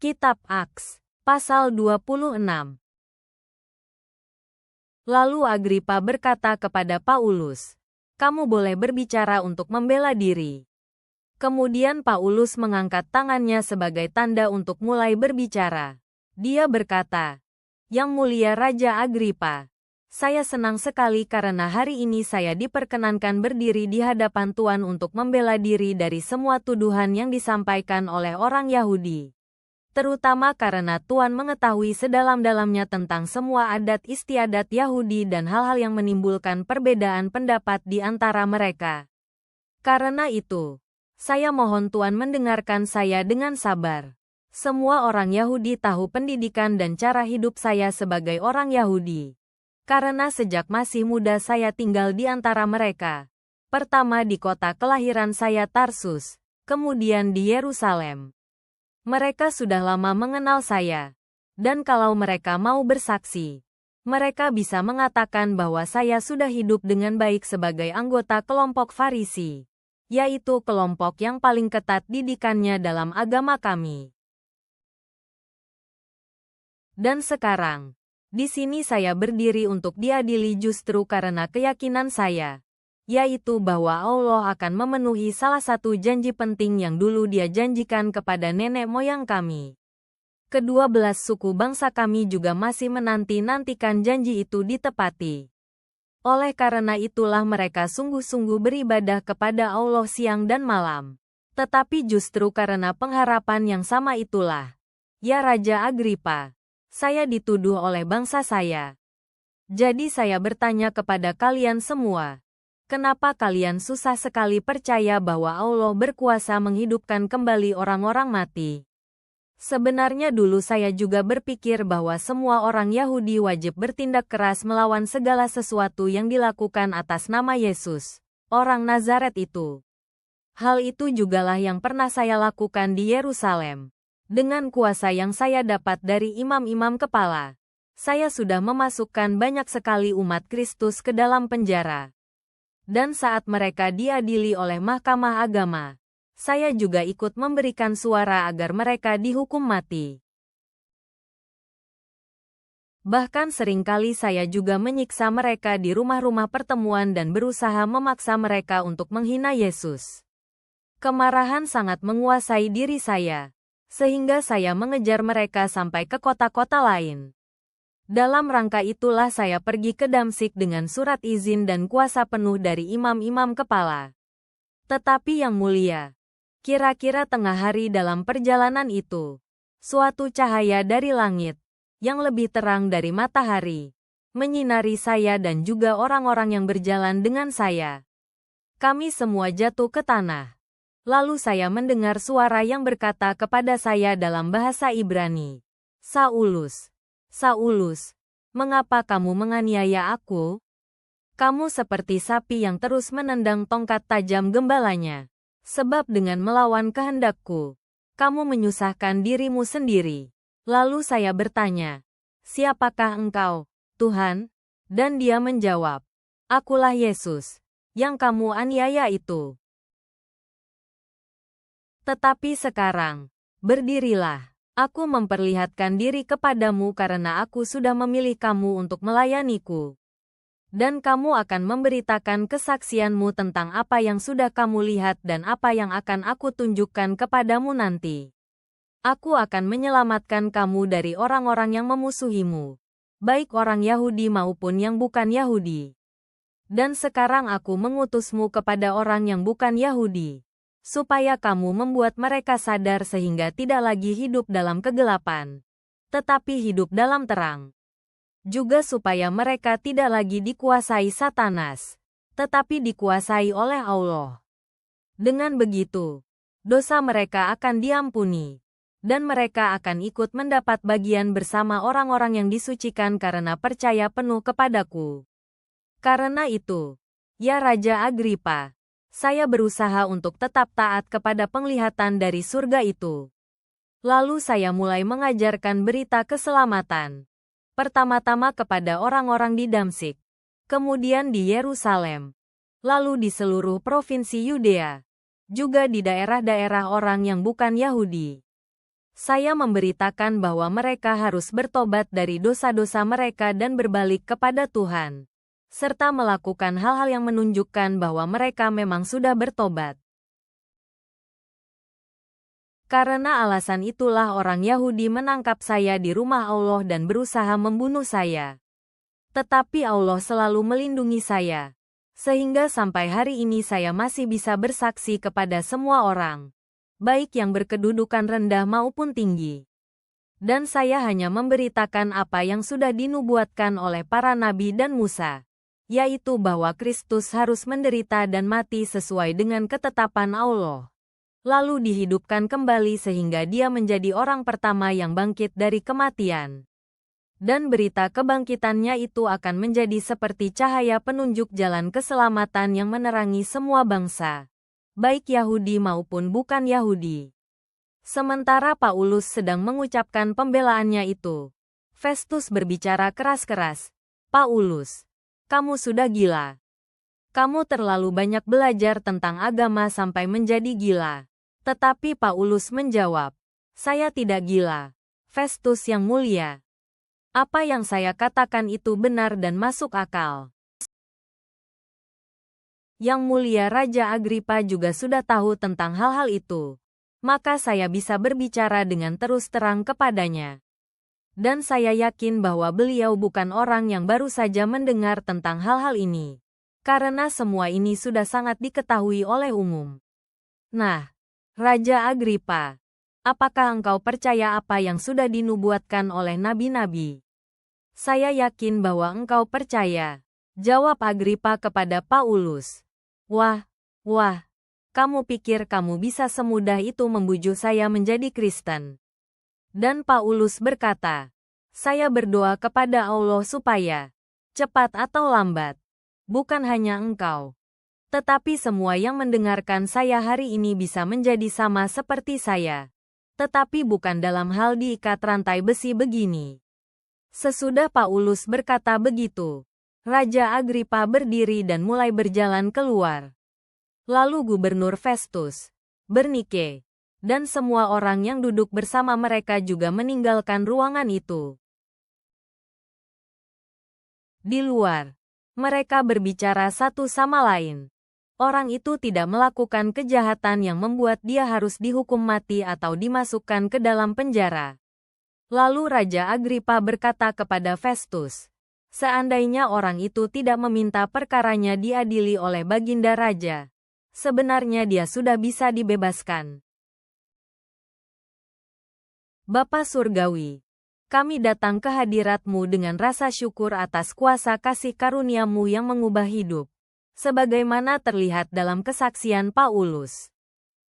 Kitab Aks, pasal 26. Lalu Agripa berkata kepada Paulus, "Kamu boleh berbicara untuk membela diri." Kemudian Paulus mengangkat tangannya sebagai tanda untuk mulai berbicara. Dia berkata, "Yang mulia Raja Agripa, saya senang sekali karena hari ini saya diperkenankan berdiri di hadapan Tuan untuk membela diri dari semua tuduhan yang disampaikan oleh orang Yahudi. Terutama karena Tuan mengetahui sedalam-dalamnya tentang semua adat istiadat Yahudi dan hal-hal yang menimbulkan perbedaan pendapat di antara mereka. Karena itu, saya mohon Tuan mendengarkan saya dengan sabar. Semua orang Yahudi tahu pendidikan dan cara hidup saya sebagai orang Yahudi. Karena sejak masih muda saya tinggal di antara mereka. Pertama di kota kelahiran saya Tarsus, kemudian di Yerusalem. Mereka sudah lama mengenal saya. Dan kalau mereka mau bersaksi, mereka bisa mengatakan bahwa saya sudah hidup dengan baik sebagai anggota kelompok Farisi, yaitu kelompok yang paling ketat didikannya dalam agama kami. Dan sekarang, di sini saya berdiri untuk diadili justru karena keyakinan saya, yaitu bahwa Allah akan memenuhi salah satu janji penting yang dulu Dia janjikan kepada nenek moyang kami. Kedua belas suku bangsa kami juga masih menanti-nantikan janji itu ditepati. Oleh karena itulah mereka sungguh-sungguh beribadah kepada Allah siang dan malam. Tetapi justru karena pengharapan yang sama itulah, ya Raja Agripa, saya dituduh oleh bangsa saya. Jadi saya bertanya kepada kalian semua, kenapa kalian susah sekali percaya bahwa Allah berkuasa menghidupkan kembali orang-orang mati? Sebenarnya dulu saya juga berpikir bahwa semua orang Yahudi wajib bertindak keras melawan segala sesuatu yang dilakukan atas nama Yesus, orang Nazaret itu. Hal itu jugalah yang pernah saya lakukan di Yerusalem. Dengan kuasa yang saya dapat dari imam-imam kepala, saya sudah memasukkan banyak sekali umat Kristus ke dalam penjara. Dan saat mereka diadili oleh Mahkamah Agama, saya juga ikut memberikan suara agar mereka dihukum mati. Bahkan seringkali saya juga menyiksa mereka di rumah-rumah pertemuan dan berusaha memaksa mereka untuk menghina Yesus. Kemarahan sangat menguasai diri saya, sehingga saya mengejar mereka sampai ke kota-kota lain. Dalam rangka itulah saya pergi ke Damsyik dengan surat izin dan kuasa penuh dari imam-imam kepala. Tetapi yang mulia, kira-kira tengah hari dalam perjalanan itu, suatu cahaya dari langit, yang lebih terang dari matahari, menyinari saya dan juga orang-orang yang berjalan dengan saya. Kami semua jatuh ke tanah. Lalu saya mendengar suara yang berkata kepada saya dalam bahasa Ibrani, "Saulus, Saulus, mengapa kamu menganiaya aku? Kamu seperti sapi yang terus menendang tongkat tajam gembalanya. Sebab dengan melawan kehendakku, kamu menyusahkan dirimu sendiri." Lalu saya bertanya, "Siapakah engkau, Tuhan?" Dan Dia menjawab, "Akulah Yesus, yang kamu aniaya itu. Tetapi sekarang, berdirilah, aku memperlihatkan diri kepadamu karena aku sudah memilih kamu untuk melayaniku. Dan kamu akan memberitakan kesaksianmu tentang apa yang sudah kamu lihat dan apa yang akan aku tunjukkan kepadamu nanti. Aku akan menyelamatkan kamu dari orang-orang yang memusuhimu, baik orang Yahudi maupun yang bukan Yahudi. Dan sekarang aku mengutusmu kepada orang yang bukan Yahudi, supaya kamu membuat mereka sadar sehingga tidak lagi hidup dalam kegelapan, tetapi hidup dalam terang. Juga supaya mereka tidak lagi dikuasai Satanas, tetapi dikuasai oleh Allah. Dengan begitu, dosa mereka akan diampuni, dan mereka akan ikut mendapat bagian bersama orang-orang yang disucikan karena percaya penuh kepadaku. Karena itu, ya Raja Agripa, saya berusaha untuk tetap taat kepada penglihatan dari surga itu. Lalu saya mulai mengajarkan berita keselamatan. Pertama-tama kepada orang-orang di Damsyik, kemudian di Yerusalem, lalu di seluruh provinsi Yudea, juga di daerah-daerah orang yang bukan Yahudi. Saya memberitakan bahwa mereka harus bertobat dari dosa-dosa mereka dan berbalik kepada Tuhan, serta melakukan hal-hal yang menunjukkan bahwa mereka memang sudah bertobat. Karena alasan itulah orang Yahudi menangkap saya di rumah Allah dan berusaha membunuh saya. Tetapi Allah selalu melindungi saya, sehingga sampai hari ini saya masih bisa bersaksi kepada semua orang, baik yang berkedudukan rendah maupun tinggi. Dan saya hanya memberitakan apa yang sudah dinubuatkan oleh para nabi dan Musa, yaitu bahwa Kristus harus menderita dan mati sesuai dengan ketetapan Allah, lalu dihidupkan kembali sehingga dia menjadi orang pertama yang bangkit dari kematian. Dan berita kebangkitannya itu akan menjadi seperti cahaya penunjuk jalan keselamatan yang menerangi semua bangsa, baik Yahudi maupun bukan Yahudi. Sementara Paulus sedang mengucapkan pembelaannya itu, Festus berbicara keras-keras, "Paulus, kamu sudah gila. Kamu terlalu banyak belajar tentang agama sampai menjadi gila." Tetapi Paulus menjawab, "Saya tidak gila, Festus yang mulia. Apa yang saya katakan itu benar dan masuk akal." Yang mulia Raja Agripa juga sudah tahu tentang hal-hal itu, maka saya bisa berbicara dengan terus terang kepadanya. Dan saya yakin bahwa beliau bukan orang yang baru saja mendengar tentang hal-hal ini, karena semua ini sudah sangat diketahui oleh umum. Nah, Raja Agripa, apakah engkau percaya apa yang sudah dinubuatkan oleh nabi-nabi? Saya yakin bahwa engkau percaya, jawab Agripa kepada Paulus. Wah, kamu pikir kamu bisa semudah itu membujuk saya menjadi Kristen? Dan Paulus berkata, saya berdoa kepada Allah supaya, cepat atau lambat, bukan hanya engkau, tetapi semua yang mendengarkan saya hari ini bisa menjadi sama seperti saya, tetapi bukan dalam hal diikat rantai besi begini. Sesudah Paulus berkata begitu, Raja Agripa berdiri dan mulai berjalan keluar. Lalu Gubernur Festus, Bernike, dan semua orang yang duduk bersama mereka juga meninggalkan ruangan itu. Di luar, mereka berbicara satu sama lain. Orang itu tidak melakukan kejahatan yang membuat dia harus dihukum mati atau dimasukkan ke dalam penjara. Lalu Raja Agripa berkata kepada Festus, seandainya orang itu tidak meminta perkaranya diadili oleh Baginda Raja, sebenarnya dia sudah bisa dibebaskan. Bapa Surgawi, kami datang ke hadirat-Mu dengan rasa syukur atas kuasa kasih karunia-Mu yang mengubah hidup, sebagaimana terlihat dalam kesaksian Paulus.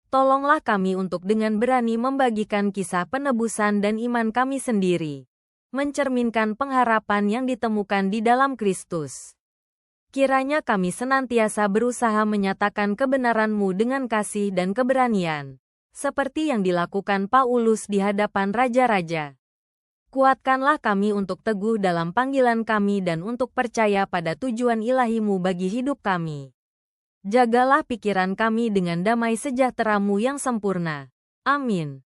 Tolonglah kami untuk dengan berani membagikan kisah penebusan dan iman kami sendiri, mencerminkan pengharapan yang ditemukan di dalam Kristus. Kiranya kami senantiasa berusaha menyatakan kebenaran-Mu dengan kasih dan keberanian, seperti yang dilakukan Paulus di hadapan raja-raja. Kuatkanlah kami untuk teguh dalam panggilan kami dan untuk percaya pada tujuan ilahi-Mu bagi hidup kami. Jagalah pikiran kami dengan damai sejahtera-Mu yang sempurna. Amin.